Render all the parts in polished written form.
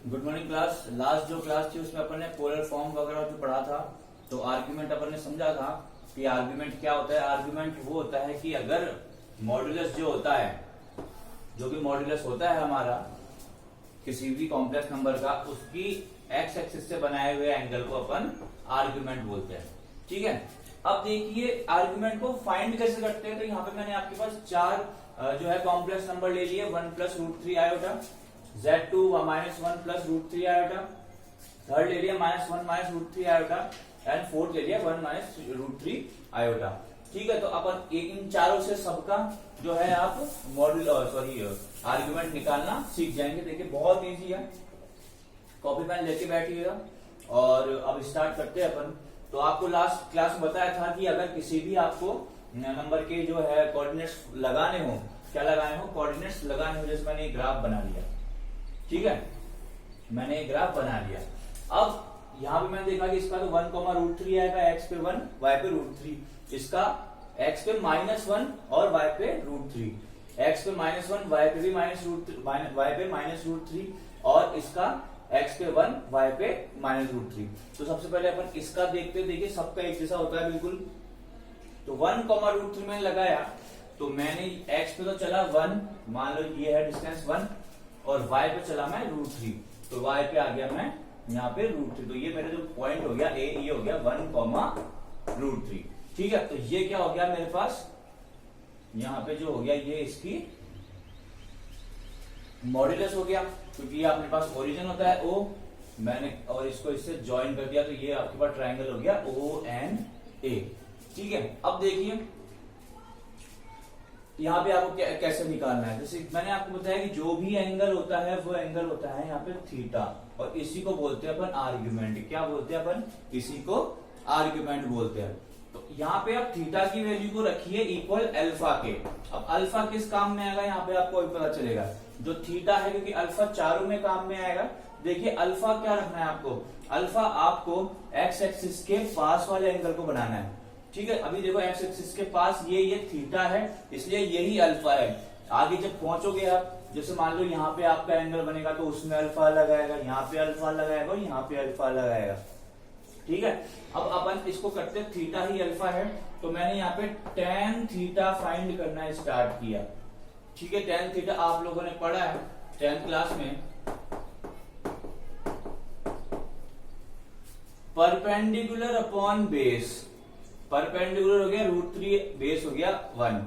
Good morning class. Last जो class थी उसमें अपन ने पोलर फॉर्म वगैरह जो पढ़ा था, तो आर्ग्यूमेंट अपन ने समझा था कि आर्ग्यूमेंट क्या होता है। आर्ग्यूमेंट वो होता है कि अगर मॉड्यूलस जो होता है, जो भी मॉड्यूलस होता है हमारा किसी भी कॉम्प्लेक्स नंबर का, उसकी एक्स एक्सिस से बनाए हुए एंगल को अपन आर्ग्यूमेंट बोलते हैं। ठीक है, अब देखिए आर्ग्यूमेंट को फाइंड कैसे करते हैं। तो यहाँ पे मैंने आपके पास चार जो है कॉम्प्लेक्स नंबर ले लिए, 1 + √3 आयोटा, Z2 -1 + √3 आयोटा, थर्ड ले लिया -1 - √3 आयोटा, एंड फोर्थ ले लिया 1 - √3 आयोटा। ठीक है, तो अपन इन चारों से सबका जो है आप आर्ग्यूमेंट निकालना सीख जाएंगे। देखिए बहुत इजी है, कॉपी पेन लेके बैठिएगा और अब स्टार्ट करते हैं अपन। तो आपको लास्ट क्लास में बताया था कि अगर किसी भी आपको नंबर के जो है कोऑर्डिनेट्स लगाने हो, क्या लगाने हो, कोऑर्डिनेट्स लगाने हो। जैसे मैंने एक ग्राफ बना लिया, ठीक है, मैंने एक ग्राफ बना लिया। अब यहाँ पे मैंने देखा कि इसका तो 1, √3 आएगा, एक्स पे 1 y पे √3, इसका x पे -1 और y पे √3, x पे -1 y पे भी y पे -√3 और इसका x पे 1 y पे -√3। तो सबसे पहले अपन इसका देखते, देखिए सबका एक जैसा होता है बिल्कुल। तो 1, √3 मैंने लगाया, तो मैंने x पे तो चला 1, मान लो ये है डिस्टेंस 1, और y पे चला मैं √3, तो y पे आ गया मैं यहाँ पे √3। तो ये मेरा जो पॉइंट हो गया ए, ये हो गया 1, √3। ठीक है, तो ये क्या हो गया मेरे पास, यहाँ पे जो हो गया ये इसकी मॉड्यूलस हो गया, क्योंकि ये अपने पास ओरिजिन होता है O, मैंने और इसको इससे ज्वाइन कर दिया, तो ये आपके पास ट्रायंगल हो गया ONA। ठीक है, अब देखिए यहाँ पे आपको कैसे निकालना है। जैसे मैंने आपको बताया कि जो भी एंगल होता है वो एंगल होता है यहाँ पे थीटा, और इसी को बोलते हैं अपन आर्ग्यूमेंट। क्या बोलते हैं अपन, इसी को आर्ग्यूमेंट बोलते हैं। तो यहाँ पे आप थीटा की वैल्यू को रखिए इक्वल अल्फा के। अब अल्फा किस काम में आएगा यहाँ पे आपको पता चलेगा, जो थीटा है, क्योंकि अल्फा चारों में काम में आएगा। देखिए अल्फा क्या रखना है आपको, अल्फा आपको एक्स एक्सिस के पास वाले एंगल को बनाना है। ठीक है, अभी देखो एक्स एक्सिस के पास ये थीटा है, इसलिए यही अल्फा है। आगे जब पहुंचोगे आप, जैसे मान लो यहाँ पे आपका एंगल बनेगा तो उसमें अल्फा लगाएगा, यहाँ पे अल्फा लगाएगा, यहाँ पे अल्फा लगाएगा। ठीक है, अब अपन इसको करते, थीटा ही अल्फा है, तो मैंने यहाँ पे tan थीटा फाइंड करना स्टार्ट किया। ठीक है, tan थीटा आप लोगों ने पढ़ा है 10th क्लास में, परपेंडिकुलर अपॉन बेस। परपेंडिकुलर हो गया √3, बेस हो गया 1,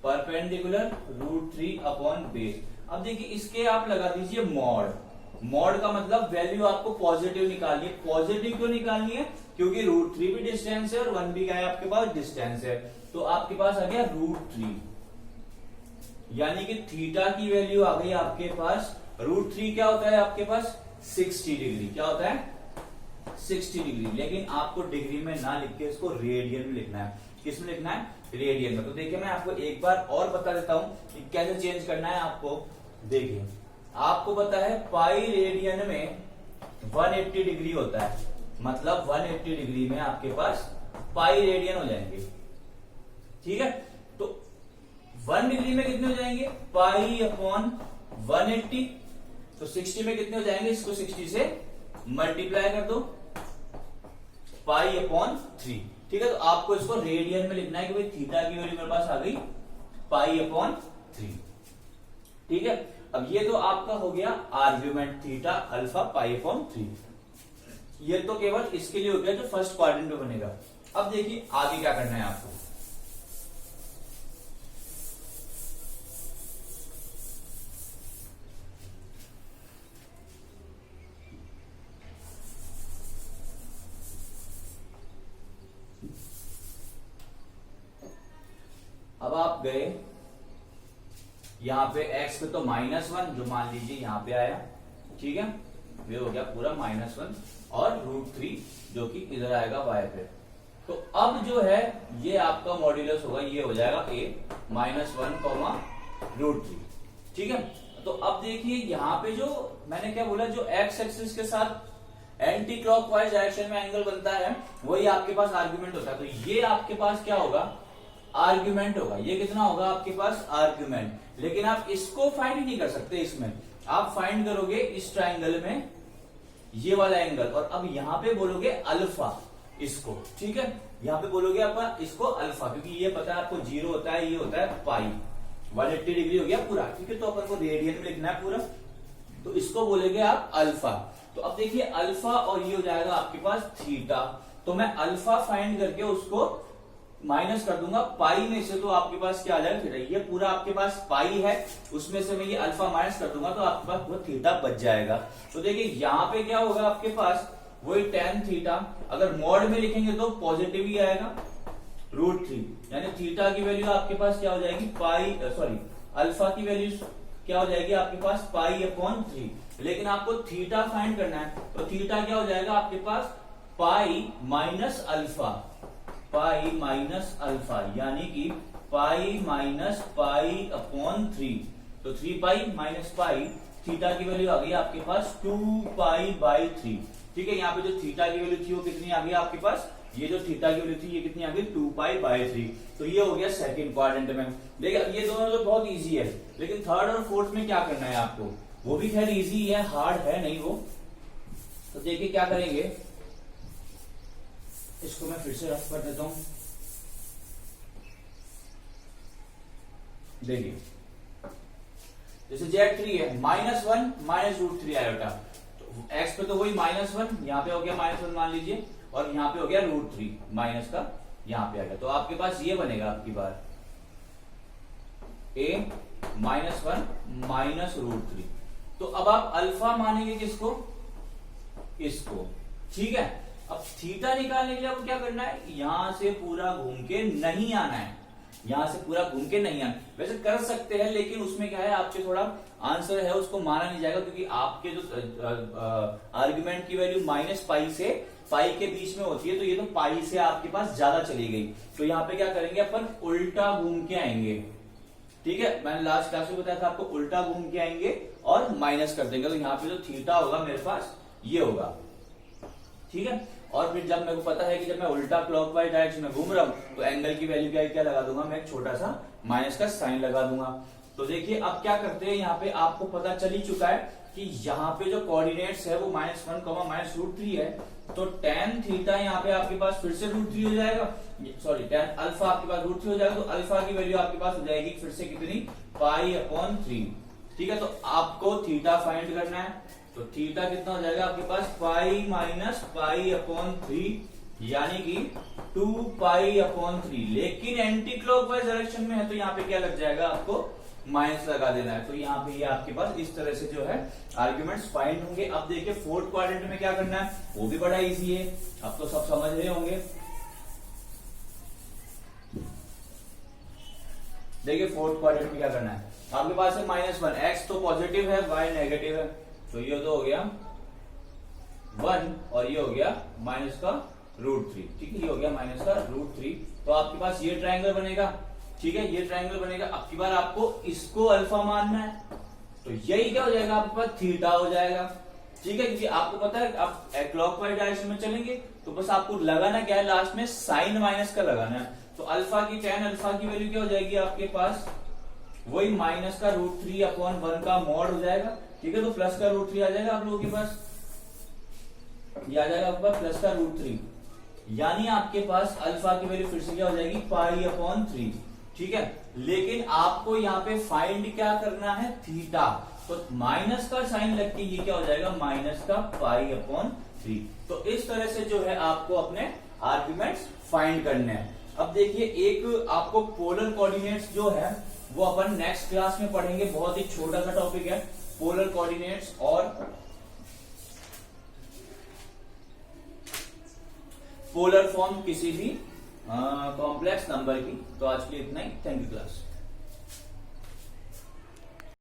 परपेंडिकुलर √3 अपॉन बेस। अब देखिए इसके आप लगा दीजिए मॉड। मॉड का मतलब वैल्यू आपको पॉजिटिव निकालनी है। पॉजिटिव क्यों निकालनी है, क्योंकि √3 भी डिस्टेंस है और 1 भी क्या है आपके पास, डिस्टेंस है। तो आपके पास आ गया √3, यानी कि थीटा की वैल्यू आ गई आपके पास। √3 क्या होता है आपके पास, 60 डिग्री। क्या होता है, 60 डिग्री। लेकिन आपको डिग्री में ना लिख के इसको रेडियन में लिखना है। किस में लिखना है, रेडियन में। तो देखिए मैं आपको एक बार और बता देता हूं कि कैसे चेंज करना है आपको। देखिए आपको पता है पाई रेडियन में 180 डिग्री होता है, मतलब 180 डिग्री में आपके पास पाई रेडियन हो जाएंगे। ठीक है, तो 1 डिग्री में कितने हो जाएंगे, पाई अपॉन 180। तो 60 में कितने हो जाएंगे, इसको 60 से मल्टीप्लाई कर दो, पाई अपॉन 3। ठीक है, तो आपको इसको रेडियन में लिखना है कि भाई थीटा की वैल्यू मेरे पास आ गई पाई अपॉन 3। ठीक है, अब ये तो आपका हो गया argument, theta alpha pi upon 3। ये तो केवल इसके लिए हो गया जो फर्स्ट क्वाड्रेंट में बनेगा। अब देखिए आगे क्या करना है आपको। अब आप गए यहाँ पे x पे तो -1, जो मान लीजिए यहाँ पे आया। ठीक है, ये हो गया पूरा -1 और √3 जो कि इधर आएगा y पे। तो अब जो है ये आपका मॉड्यूलस होगा, ये हो जाएगा a -1, √3। ठीक है, तो अब देखिए यहाँ पे जो मैंने क्या बोला, जो x एक्सिस के साथ एंटी क्लॉकवाइज डायरेक्शन में एंगल बनता है वही आपके पास आर्ग्यूमेंट होता है। तो ये आपके पास क्या होगा, आर्ग्यूमेंट होगा, ये कितना होगा आपके पास आर्ग्यूमेंट। लेकिन आप इसको फाइंड नहीं कर सकते, इसमें आप फाइंड करोगे इस ट्राइंगल में ये वाला एंगल, और अब यहां पे बोलोगे अल्फा इसको, ठीक है, यहां पे बोलोगे आप इसको अल्फा, क्योंकि ये पता है आपको 0 होता है, ये होता है पाई, 180 डिग्री हो गया पूरा, ठीक है। तो अपन को रेडियन में लिखना है पूरा, तो इसको बोलेंगे आप अल्फा। तो अब देखिए अल्फा और ये हो जाएगा आपके पास थीटा, तो मैं अल्फा फाइंड करके उसको माइनस कर दूंगा पाई में से, तो आपके पास क्या आ जाएगा थीटा। ये पूरा आपके पास पाई है, उसमें से मैं ये अल्फा माइनस कर दूंगा तो आपके पास वो थीटा बच जाएगा। तो देखिए यहाँ पे क्या होगा आपके पास वही tan थीटा, अगर मॉड में लिखेंगे तो पॉजिटिव ही आएगा √3, यानी थीटा की वैल्यू आपके पास क्या हो जाएगी अल्फा की वैल्यू क्या हो जाएगी आपके पास π/3। लेकिन आपको थीटा फाइंड करना है, तो थीटा क्या हो जाएगा आपके पास पाई माइनस अल्फा, यानी कि पाई माइनस π/3, तो 3 माइनस पाई, थीटा की वैल्यू आ गई आपके पास 2π/3, ठीक है। यहाँ पे जो थीटा की वैल्यू थी वो कितनी आ गई आपके पास, ये जो थीटा की वैल्यू थी ये कितनी आ गई 2π/3, तो ये हो गया सेकंड क्वाड्रेंट में। देखिए ये दोनों तो बहुत इजी है, लेकिन थर्ड और फोर्थ में क्या करना है आपको, वो भी खैर इजी है, हार्ड है नहीं वो। तो देखिए क्या करेंगे, इसको मैं फिर से रफ कर देता हूं। देखिए जैसे Z3 है -1 -√3 आयोटा, तो x पे तो वही -1, यहाँ पे हो गया -1 मान लीजिए, और यहाँ पे हो गया √3 माइनस का यहाँ पे आ गया, तो आपके पास ये बनेगा आपकी बार a -1 -√3। तो अब आप अल्फा मानेंगे किसको, इसको, ठीक है। अब थीटा निकालने के लिए आपको क्या करना है, यहां से पूरा घूम के नहीं आना है, यहां से पूरा घूम के नहीं आना। वैसे कर सकते हैं, लेकिन उसमें क्या है आपके थोड़ा आंसर है उसको माना नहीं जाएगा, क्योंकि आपके जो आर्ग्यूमेंट की वैल्यू -π से पाई के बीच में होती है, तो ये तो पाई से आपके पास ज्यादा चली गई। तो यहाँ पे क्या करेंगे अपन, उल्टा घूम के आएंगे, ठीक है। मैंने लास्ट क्लास में बताया था आपको, उल्टा घूम के आएंगे और माइनस कर देंगे, तो यहाँ पे जो थीटा होगा मेरे पास ये होगा, ठीक है। और फिर जब मेरे को पता है कि जब मैं उल्टा क्लॉकवाइज डायरेक्शन में घूम रहा हूं, तो एंगल की वैल्यू क्या लगा दूंगा, मैं एक छोटा सा माइनस का साइन लगा दूंगा। तो देखिए अब क्या करते हैं, यहाँ पे आपको पता चल ही चुका है कि यहाँ पे जो कोऑर्डिनेट्स है वो -1, -√3 है, तो tan थीटा यहाँ पे आपके पास फिर से √3 हो जाएगा, tan अल्फा आपके पास √3 हो जाएगा, तो अल्फा की वैल्यू आपके पास हो जाएगी फिर से कितनी π/3, ठीक है। तो आपको थीटा फाइंड करना है, तो थीटा कितना हो जाएगा आपके पास पाई माइनस π/3, यानी कि 2π/3, लेकिन एंटी क्लॉकवाइज डायरेक्शन में है, तो यहाँ पे क्या लग जाएगा आपको माइनस लगा देना है। तो यहाँ पे ये आपके पास इस तरह से जो है आर्ग्यूमेंट्स फाइंड होंगे। अब देखिए फोर्थ क्वाड्रेंट में क्या करना है, वो भी बड़ा इजी है, अब तो सब समझ रहे होंगे। देखिए फोर्थ क्वाड्रेंट में क्या करना है, आपके पास है -1, x तो पॉजिटिव है, y नेगेटिव है, तो ये तो हो गया 1 और ये हो गया -√3, ठीक है, ये हो गया -√3। तो आपके पास ये ट्रायंगल बनेगा, ठीक है, ये ट्रायंगल बनेगा। अब की बार आपको इसको अल्फा मानना है, तो यही क्या हो जाएगा आपके पास थीटा हो जाएगा, ठीक है, क्योंकि आपको पता है आप क्लॉकवाइज डायरेक्शन में चलेंगे, तो बस आपको लगाना क्या है, लास्ट में साइन माइनस का लगाना है। तो अल्फा की tan अल्फा की वैल्यू क्या हो जाएगी आपके पास, वही -√3/1 का मॉड हो जाएगा, ठीक है। तो प्लस का √3 आ जाएगा आप लोगों के पास, ये आ जाएगा आपके पास प्लस का √3, यानी आपके पास अल्फा की वैल्यू फिर से क्या हो जाएगी π/3, ठीक है। लेकिन आपको यहाँ पे फाइंड क्या करना है, थीटा, तो माइनस का साइन लग के ये क्या हो जाएगा माइनस का π/3। तो इस तरह से जो है आपको अपने आर्ग्यूमेंट्स फाइंड करने हैं। अब देखिए एक आपको पोलर कोऑर्डिनेट्स जो है वो अपन नेक्स्ट क्लास में पढ़ेंगे, बहुत ही छोटा सा टॉपिक है पोलर कोऑर्डिनेट्स और पोलर फॉर्म किसी भी कॉम्प्लेक्स नंबर की। तो आज के लिए इतना ही, थैंक यू क्लास।